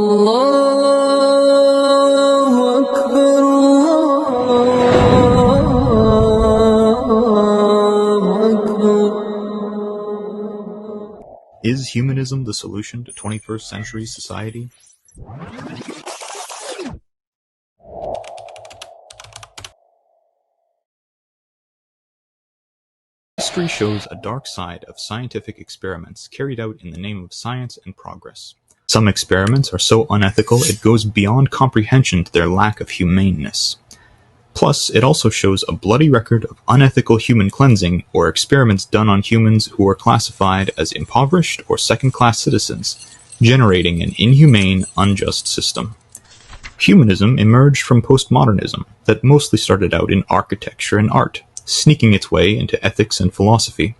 الله أكبر الله أكبر. Is humanism the solution to 21st century society? History shows a dark side of scientific experiments carried out in the name of science and progress. Some experiments are so unethical it goes beyond comprehension to their lack of humaneness. Plus, it also shows a bloody record of unethical human cleansing or experiments done on humans who are classified as impoverished or second-class citizens, generating an inhumane, unjust system. Humanism emerged from postmodernism that mostly started out in architecture and art, sneaking its way into ethics and philosophy.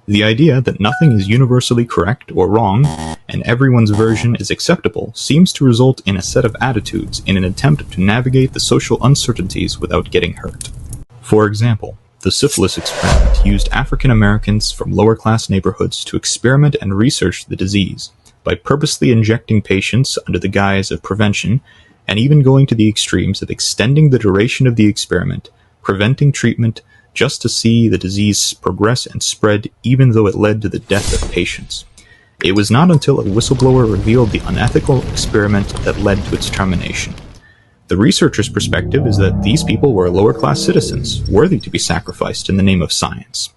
The idea that nothing is universally correct or wrong, and everyone's version is acceptable, seems to result in a set of attitudes in an attempt to navigate the social uncertainties without getting hurt. For example, the syphilis experiment used African Americans from lower-class neighborhoods to experiment and research the disease by purposely injecting patients under the guise of prevention, and even going to the extremes of extending the duration of the experiment, preventing treatment, just to see the disease progress and spread even though it led to the death of patients. It was not until a whistleblower revealed the unethical experiment that led to its termination. The researcher's perspective is that these people were lower-class citizens, worthy to be sacrificed in the name of science,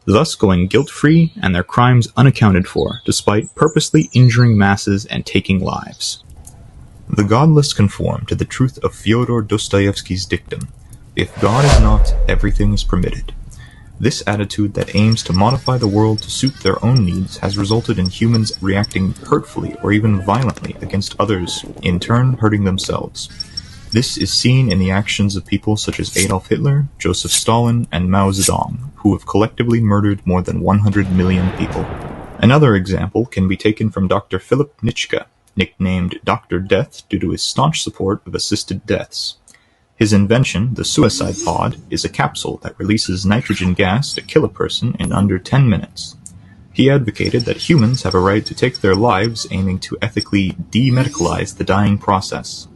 thus going guilt-free and their crimes unaccounted for, despite purposely injuring masses and taking lives. The godless conform to the truth of Fyodor Dostoevsky's dictum, "If God is not, everything is permitted." This attitude that aims to modify the world to suit their own needs has resulted in humans reacting hurtfully or even violently against others, in turn hurting themselves. This is seen in the actions of people such as Adolf Hitler, Joseph Stalin, and Mao Zedong, who have collectively murdered more than 100 million people. Another example can be taken from Dr. Philip Nitschke, nicknamed Dr. Death due to his staunch support of assisted deaths. His invention, the suicide pod, is a capsule that releases nitrogen gas to kill a person in under 10 minutes. He advocated that humans have a right to take their lives, aiming to ethically demedicalize the dying process.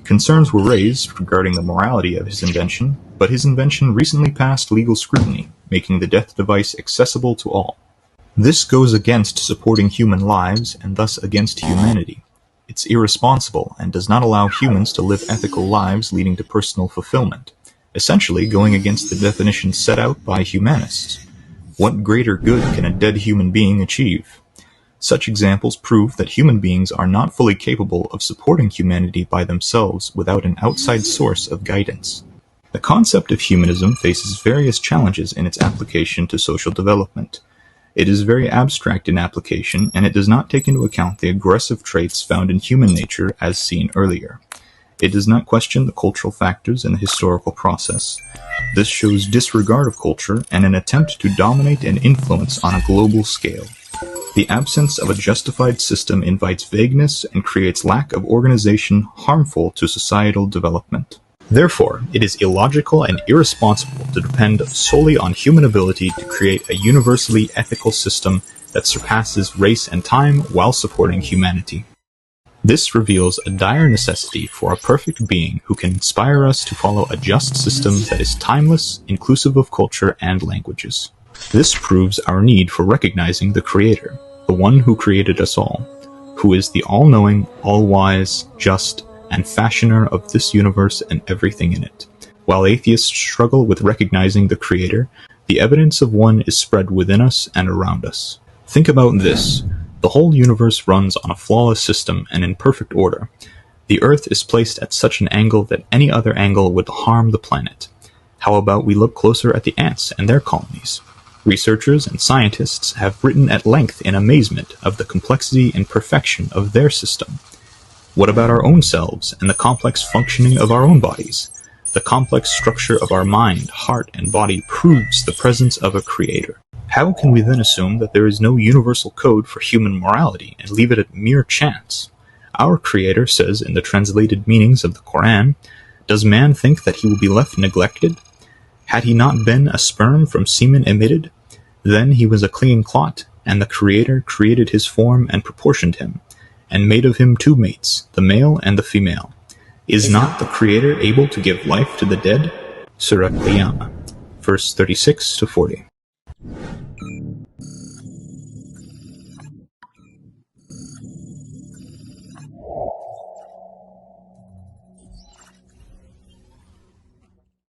Concerns were raised regarding the morality of his invention, but his invention recently passed legal scrutiny, making the death device accessible to all. This goes against supporting human lives and thus against humanity. It's irresponsible and does not allow humans to live ethical lives leading to personal fulfillment, essentially going against the definition set out by humanists. What greater good can a dead human being achieve? Such examples prove that human beings are not fully capable of supporting humanity by themselves without an outside source of guidance. The concept of humanism faces various challenges in its application to social development. It is very abstract in application, and it does not take into account the aggressive traits found in human nature as seen earlier. It does not question the cultural factors in the historical process. This shows disregard of culture and an attempt to dominate and influence on a global scale. The absence of a justified system invites vagueness and creates lack of organization harmful to societal development. Therefore, it is illogical and irresponsible to depend solely on human ability to create a universally ethical system that surpasses race and time while supporting humanity. This reveals a dire necessity for a perfect being who can inspire us to follow a just system that is timeless, inclusive of culture and languages. This proves our need for recognizing the Creator, the one who created us all, who is the all-knowing, all-wise, just, and fashioner of this universe and everything in it. While atheists struggle with recognizing the Creator, the evidence of one is spread within us and around us. Think about this. The whole universe runs on a flawless system and in perfect order. The Earth is placed at such an angle that any other angle would harm the planet. How about we look closer at the ants and their colonies? Researchers and scientists have written at length in amazement of the complexity and perfection of their system. What about our own selves and the complex functioning of our own bodies? The complex structure of our mind, heart, and body proves the presence of a Creator. How can we then assume that there is no universal code for human morality and leave it at mere chance? Our Creator says in the translated meanings of the Quran, "Does man think that he will be left neglected? Had he not been a sperm from semen emitted? Then he was a clinging clot, and the Creator created his form and proportioned him. and made of him 2 mates, the male and the female. Is not the Creator able to give life to the dead? Surah Qiyamah, verse 36 to 40.